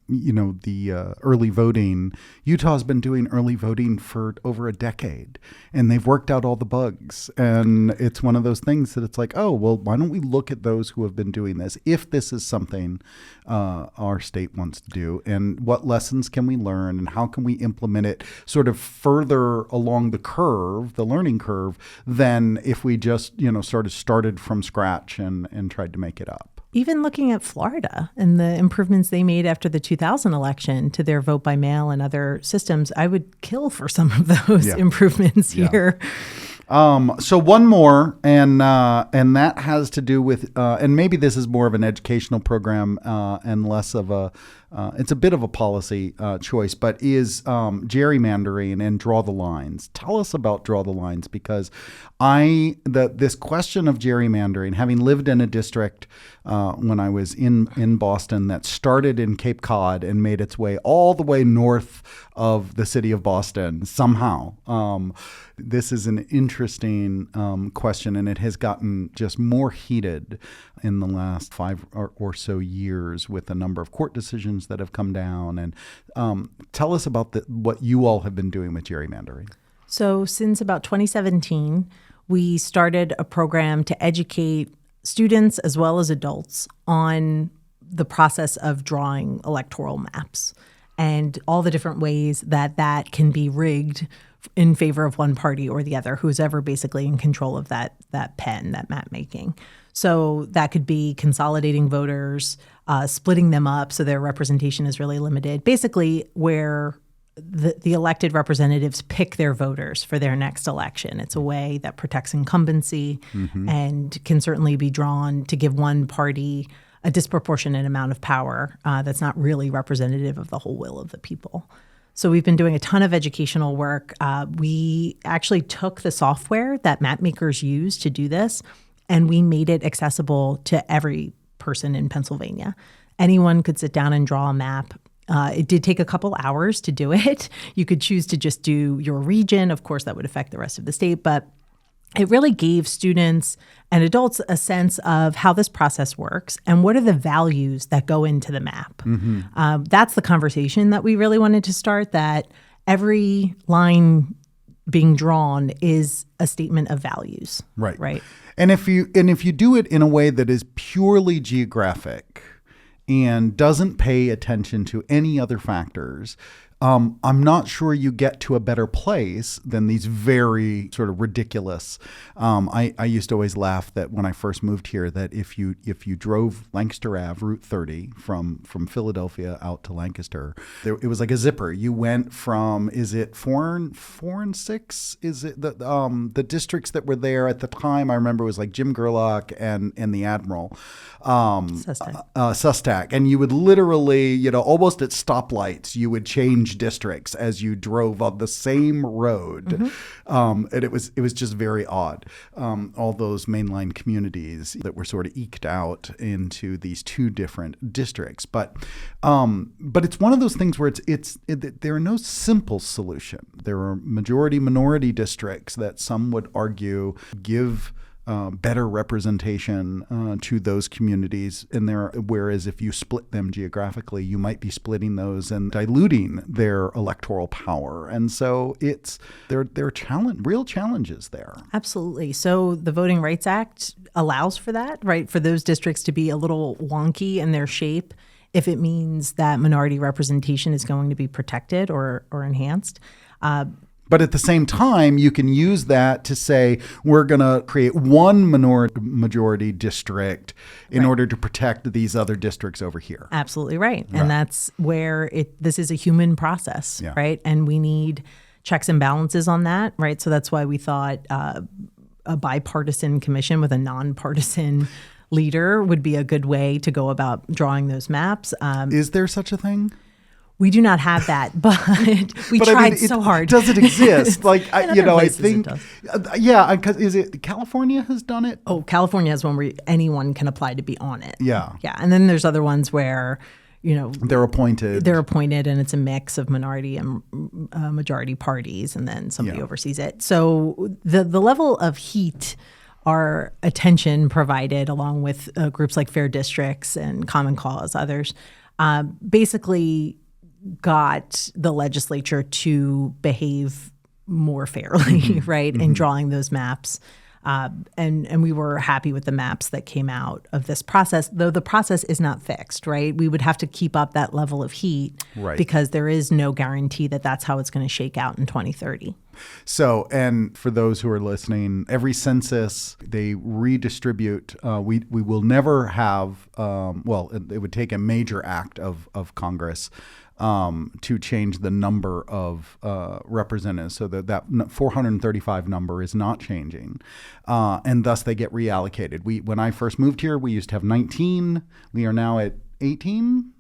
B: the early voting, Utah's been doing early voting for over a decade, and they've worked out all the bugs. And it's one of those things that it's like, oh, well, why don't we look at those who have been doing this, if this is something our state wants to do, and what lessons can we learn, and how can we implement it sort of further along the learning curve, than if we just, sort of started from scratch and tried to make it up.
C: Even looking at Florida and the improvements they made after the 2000 election to their vote by mail and other systems, I would kill for some of those improvements here.
B: So one more, and that has to do with, and maybe this is more of an educational program and less of it's a bit of a policy choice, but is gerrymandering and draw the lines. Tell us about draw the lines, because this question of gerrymandering, having lived in a district when I was in Boston that started in Cape Cod and made its way all the way north of the city of Boston somehow. This is an interesting question, and it has gotten just more heated in the last 5 or so years with a number of court decisions that have come down. And tell us about what you all have been doing with gerrymandering.
C: So since about 2017, we started a program to educate students as well as adults on the process of drawing electoral maps and all the different ways that can be rigged in favor of one party or the other, who's ever basically in control of that pen, that map making. So that could be consolidating voters, splitting them up so their representation is really limited, basically where the elected representatives pick their voters for their next election. It's a way that protects incumbency and can certainly be drawn to give one party a disproportionate amount of power that's not really representative of the whole will of the people. So we've been doing a ton of educational work. We actually took the software that map makers use to do this, and we made it accessible to every person in Pennsylvania. Anyone could sit down and draw a map. It did take a couple hours to do it. You could choose to just do your region. Of course, that would affect the rest of the state, but it really gave students and adults a sense of how this process works and what are the values that go into the map. That's the conversation that we really wanted to start, that every line being drawn is a statement of values. Right.
B: And if you do it in a way that is purely geographic and doesn't pay attention to any other factors, I'm not sure you get to a better place than these very sort of ridiculous. I used to always laugh that when I first moved here, that if you drove Lancaster Ave, Route 30, from Philadelphia out to Lancaster, it was like a zipper. You went from, is it 4 and 6? Is it the districts that were there at the time? I remember it was like Jim Gerlach and the Admiral. Sustac. And you would literally, almost at stoplights, you would change districts as you drove on the same road. And it was just very odd. All those mainline communities that were sort of eked out into these two different districts. But it's one of those things where there are no simple solution. There are majority-minority districts that some would argue give better representation to those communities whereas if you split them geographically, you might be splitting those and diluting their electoral power. And so there are real challenges there.
C: Absolutely. So the Voting Rights Act allows for that, right? For those districts to be a little wonky in their shape if it means that minority representation is going to be protected or enhanced.
B: But at the same time, you can use that to say, we're going to create one majority district in order to protect these other districts over here.
C: Absolutely right. And that's where this is a human process, right? And we need checks and balances on that, right? So that's why we thought a bipartisan commission with a nonpartisan leader would be a good way to go about drawing those maps.
B: Is there such a thing?
C: We do not have that, but we tried so hard.
B: Does it exist? Like, I think,
C: because
B: is it California has done it?
C: Oh, California has one where anyone can apply to be on it.
B: Yeah.
C: Yeah. And then there's other ones where,
B: they're appointed,
C: and it's a mix of minority and majority parties, and then somebody oversees it. So the level of heat our attention provided, along with groups like Fair Districts and Common Cause, others, basically got the legislature to behave more fairly, right, in drawing those maps. And we were happy with the maps that came out of this process, though the process is not fixed, right? We would have to keep up that level of heat because there is no guarantee that that's how it's going to shake out in 2030.
B: So, and for those who are listening, every census, they redistribute. We will never have, it would take a major act of Congress to change the number of representatives, so that 435 number is not changing, and thus they get reallocated. When I first moved here, we used to have 19. We are now at 18.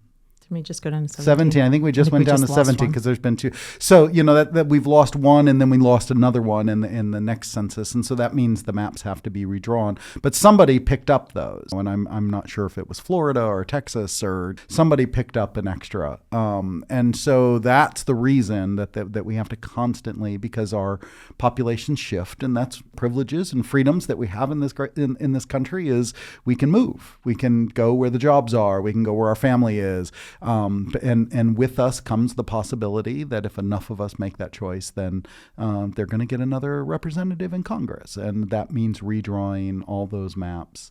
C: Did we just go down to
B: 17? I think we just went down to 17 because there's been two. So, that we've lost one, and then we lost another one in the next census. And so that means the maps have to be redrawn. But somebody picked up those. And I'm not sure if it was Florida or Texas, or somebody picked up an extra. And so that's the reason that we have to constantly, because our populations shift, and that's privileges and freedoms that we have in this country, is we can move. We can go where the jobs are. We can go where our family is. And with us comes the possibility that if enough of us make that choice, then they're going to get another representative in Congress, and that means redrawing all those maps.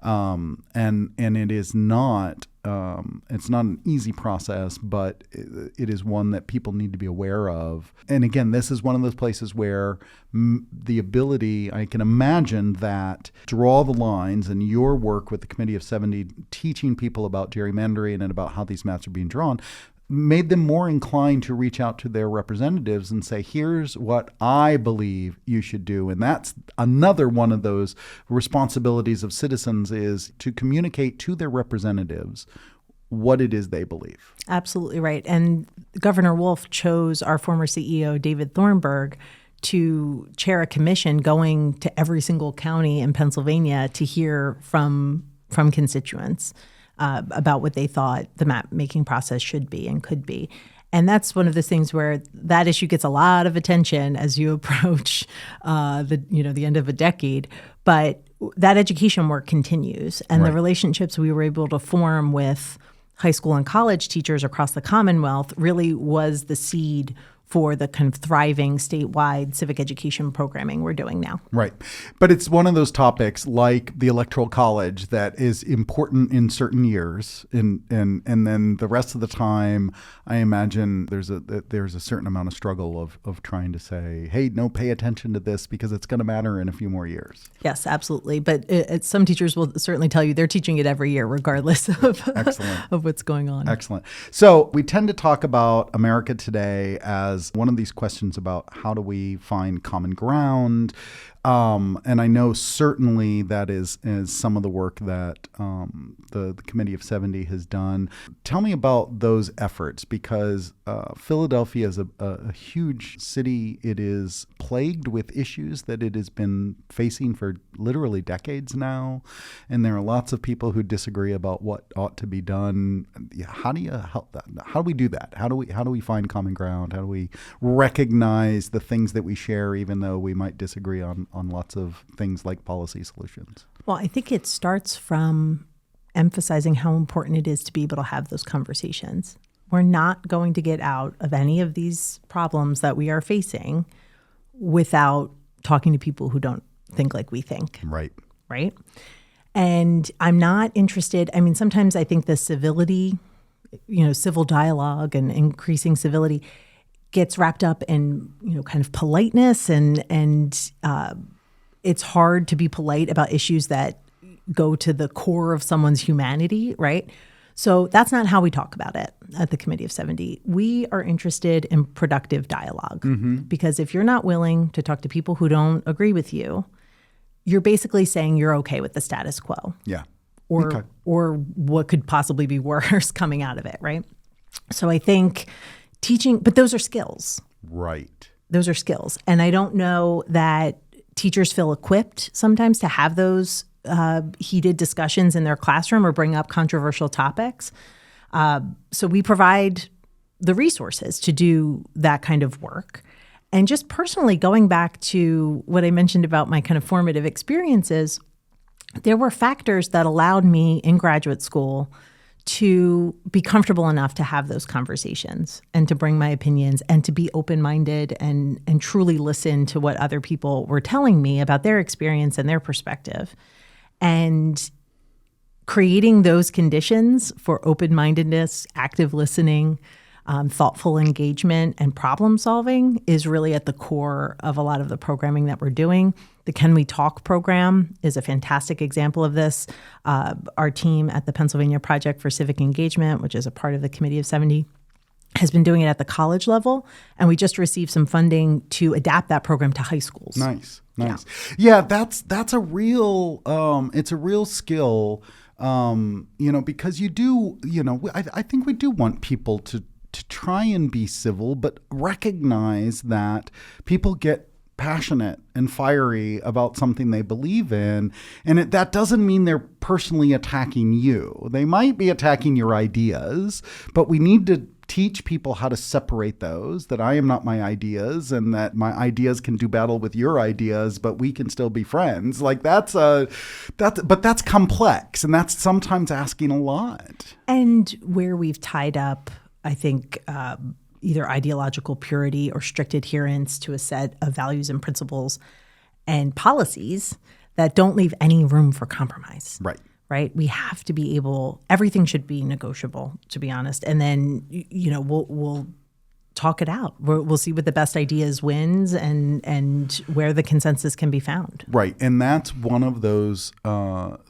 B: And it is not it's not an easy process, but it is one that people need to be aware of. And again, this is one of those places where the ability, I can imagine that draw the lines, and your work with the Committee of 70, teaching people about gerrymandering and about how these maps are being drawn, made them more inclined to reach out to their representatives and say, here's what I believe you should do. And that's another one of those responsibilities of citizens, is to communicate to their representatives what it is they believe.
C: Absolutely right. And Governor Wolf chose our former CEO, David Thornburg, to chair a commission going to every single county in Pennsylvania to hear from constituents about what they thought the map making process should be and could be. And that's one of the things where that issue gets a lot of attention as you approach the end of a decade. But that education work continues, and the relationships we were able to form with high school and college teachers across the Commonwealth really was the seed for the kind of thriving statewide civic education programming we're doing now.
B: Right. But it's one of those topics like the Electoral College that is important in certain years. And then the rest of the time, I imagine there's a certain amount of struggle of trying to say, hey, no, pay attention to this because it's going to matter in a few more years.
C: Yes, absolutely. But some teachers will certainly tell you they're teaching it every year, regardless of, of what's going on.
B: Excellent. So we tend to talk about America today as one of these questions about how do we find common ground. And I know certainly that is some of the work that the Committee of 70 has done. Tell me about those efforts, because Philadelphia is a huge city. It is plagued with issues that it has been facing for literally decades now. And there are lots of people who disagree about what ought to be done. How do you help that? How do we do that? How do we find common ground? How do we recognize the things that we share, even though we might disagree on lots of things like policy solutions?
C: Well, I think it starts from emphasizing how important it is to be able to have those conversations. We're not going to get out of any of these problems that we are facing without talking to people who don't think like we think.
B: Right.
C: Right? And I'm not interested. I mean, sometimes I think the civility, civil dialogue and increasing civility gets wrapped up in, kind of politeness and it's hard to be polite about issues that go to the core of someone's humanity, right? So that's not how we talk about it at the Committee of 70. We are interested in productive dialogue because if you're not willing to talk to people who don't agree with you, you're basically saying you're okay with the status quo.
B: Yeah.
C: Or what could possibly be worse coming out of it, right? So I think teaching, but those are skills.
B: Right.
C: Those are skills. And I don't know that teachers feel equipped sometimes to have those heated discussions in their classroom or bring up controversial topics. So we provide the resources to do that kind of work. And just personally, going back to what I mentioned about my kind of formative experiences, there were factors that allowed me in graduate school to be comfortable enough to have those conversations and to bring my opinions and to be open-minded and truly listen to what other people were telling me about their experience and their perspective. And creating those conditions for open-mindedness, active listening, thoughtful engagement, and problem solving is really at the core of a lot of the programming that we're doing. The Can We Talk program is a fantastic example of this. Our team at the Pennsylvania Project for Civic Engagement, which is a part of the Committee of 70, has been doing it at the college level, and we just received some funding to adapt that program to high schools.
B: Nice. Yeah, that's a real it's a real skill, because you do, I think we do want people to try and be civil, but recognize that people get passionate and fiery about something they believe in. And that doesn't mean they're personally attacking you. They might be attacking your ideas, but we need to teach people how to separate those, that I am not my ideas and that my ideas can do battle with your ideas, but we can still be friends. Like but that's complex, and that's sometimes asking a lot. And
C: where we've tied up, I think, either ideological purity or strict adherence to a set of values and principles and policies that don't leave any room for compromise. Right? We have to be able, everything should be negotiable, to be honest. And then, we'll talk it out. We'll see what the best ideas wins and where the consensus can be found. Right. And that's one of those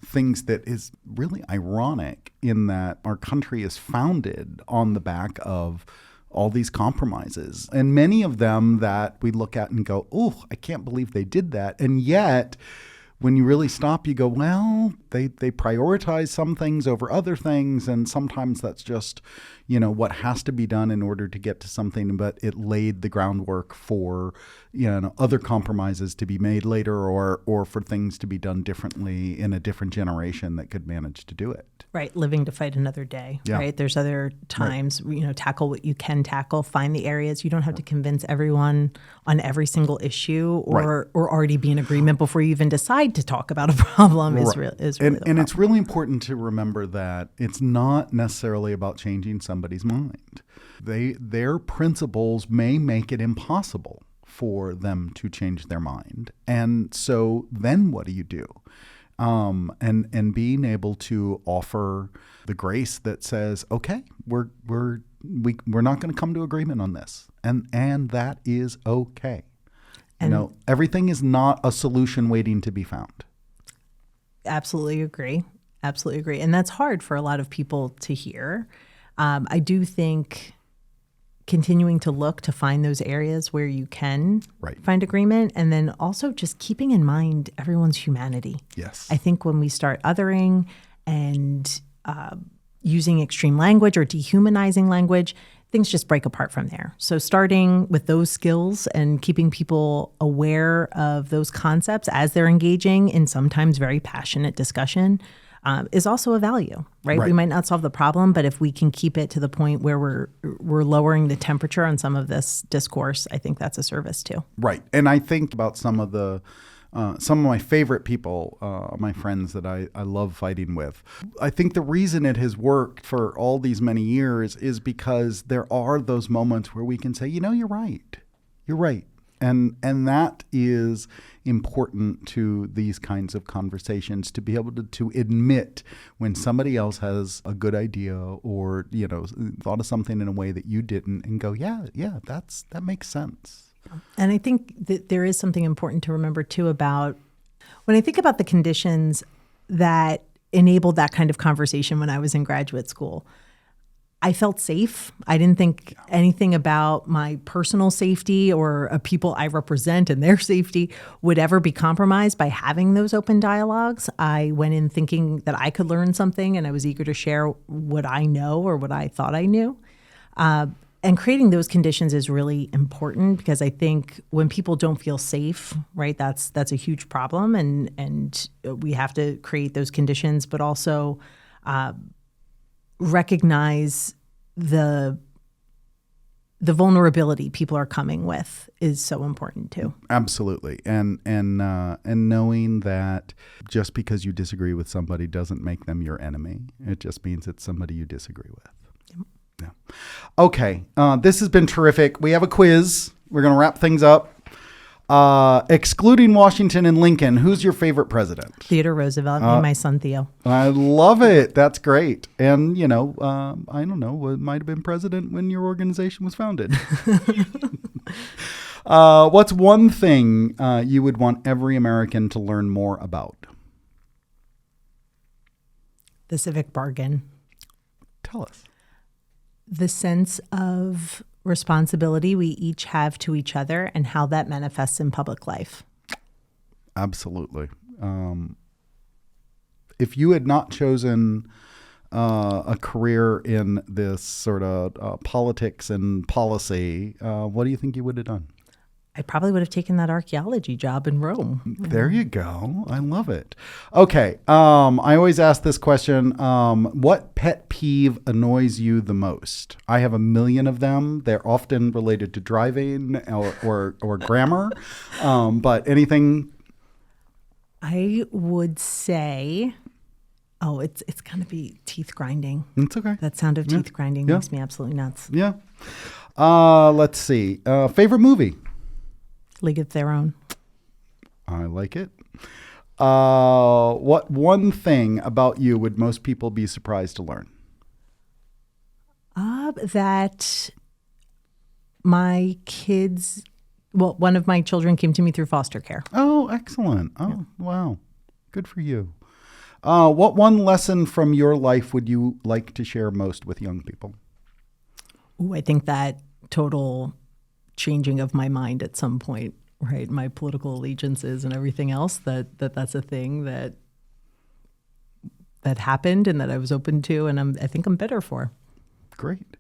C: things that is really ironic in that our country is founded on the back of all these compromises. And many of them that we look at and go, oh, I can't believe they did that. And yet, when you really stop, you go, well, they prioritize some things over other things, and sometimes that's just, what has to be done in order to get to something, but it laid the groundwork for, other compromises to be made later or for things to be done differently in a different generation that could manage to do it. Right. Living to fight another day, right? There's other times, tackle what you can tackle, find the areas. You don't have to convince everyone on every single issue or already be in agreement before you even decide decide to talk about a problem is really the
B: and
C: problem.
B: it's really important to remember that it's not necessarily about changing somebody's mind. Their principles may make it impossible for them to change their mind. And so then what do you do? And being able to offer the grace that says, okay, we're not going to come to agreement on this, and that is okay.
C: And
B: everything is not a solution waiting to be found.
C: Absolutely agree. Absolutely agree. And that's hard for a lot of people to hear. I do think continuing to look to find those areas where you can find agreement, and then also just keeping in mind everyone's humanity.
B: Yes.
C: I think when we start othering and using extreme language or dehumanizing language, things just break apart from there. So starting with those skills and keeping people aware of those concepts as they're engaging in sometimes very passionate discussion is also a value, right? We might not solve the problem, but if we can keep it to the point where we're lowering the temperature on some of this discourse, I think that's a service too.
B: Right. And I think about some of my favorite people, my friends that I love fighting with. I think the reason it has worked for all these many years is because there are those moments where we can say, you're right. You're right. And that is important to these kinds of conversations, to be able to admit when somebody else has a good idea or, thought of something in a way that you didn't, and go, yeah, that makes sense.
C: And I think that there is something important to remember too about when I think about the conditions that enabled that kind of conversation when I was in graduate school. I felt safe. I didn't think anything about my personal safety or people I represent and their safety would ever be compromised by having those open dialogues. I went in thinking that I could learn something, and I was eager to share what I know or what I thought I knew. And creating those conditions is really important, because I think when people don't feel safe, right, that's a huge problem, and we have to create those conditions, but also recognize the vulnerability people are coming with is so important too.
B: Absolutely. And knowing that just because you disagree with somebody doesn't make them your enemy. It just means it's somebody you disagree with. Yep. Yeah. Okay. This has been terrific. We have a quiz. We're going to wrap things up. Excluding Washington and Lincoln, who's your favorite president?
C: Theodore Roosevelt and my son Theo.
B: I love it. That's great. And, I don't know, it might have been president when your organization was founded. What's one thing you would want every American to learn more about?
C: The civic bargain.
B: Tell us.
C: The sense of responsibility we each have to each other and how that manifests in public life.
B: Absolutely. If you had not chosen a career in this sort of politics and policy, what do you think you would have done?
C: I probably would have taken that archaeology job in Rome.
B: There you go. I love it. Okay. I always ask this question. What pet peeve annoys you the most? I have a million of them. They're often related to driving or grammar. But anything?
C: I would say, it's going to be teeth grinding.
B: It's okay.
C: That sound of teeth grinding makes me absolutely nuts.
B: Yeah. Let's see. Favorite movie?
C: League of Their Own.
B: I like it. What one thing about you would most people be surprised to learn?
C: That my kids, one of my children came to me through foster care.
B: Oh, excellent. Oh, wow. Good for you. What one lesson from your life would you like to share most with young people?
C: Ooh, I think that total changing of my mind at some point, right? My political allegiances and everything else, that's a thing that happened and that I was open to, and I think I'm better for.
B: Great.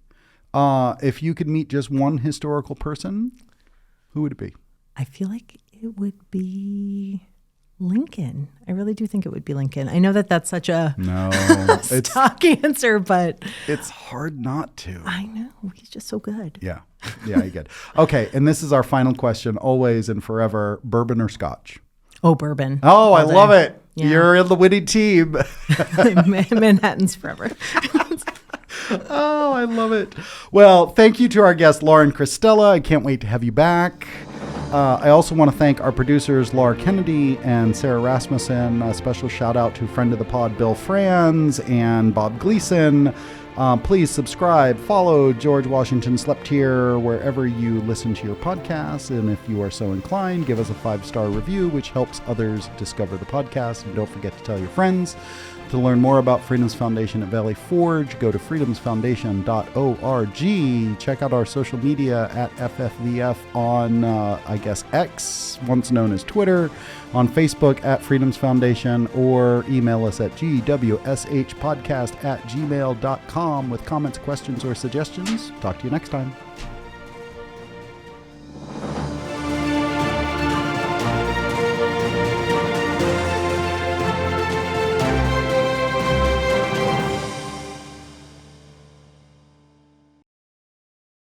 B: If you could meet just one historical person, who would it be?
C: I feel like it would be Lincoln. I really do think it would be Lincoln. I know that's such a stock answer, but
B: it's hard not to.
C: I know. He's just so good.
B: Yeah, I get it. Okay, and this is our final question, always and forever, bourbon or scotch?
C: bourbon.
B: Oh, I
C: all day.
B: love it.
C: Yeah.
B: You're in the winning team.
C: Manhattan's forever.
B: Oh, I love it. Well, thank you to our guest, Lauren Cristella. I can't wait to have you back. I also want to thank our producers, Laura Kennedy and Sarah Rasmussen. A special shout out to friend of the pod, Bill Franz and Bob Gleason. Please subscribe, follow George Washington Slept Here wherever you listen to your podcasts. And if you are so inclined, give us a 5-star review, which helps others discover the podcast. And don't forget to tell your friends. To learn more about Freedom's Foundation at Valley Forge, go to freedomsfoundation.org. Check out our social media at FFVF on, X, once known as Twitter, on Facebook at Freedom's Foundation, or email us at gwshpodcast@gmail.com with comments, questions, or suggestions. Talk to you next time.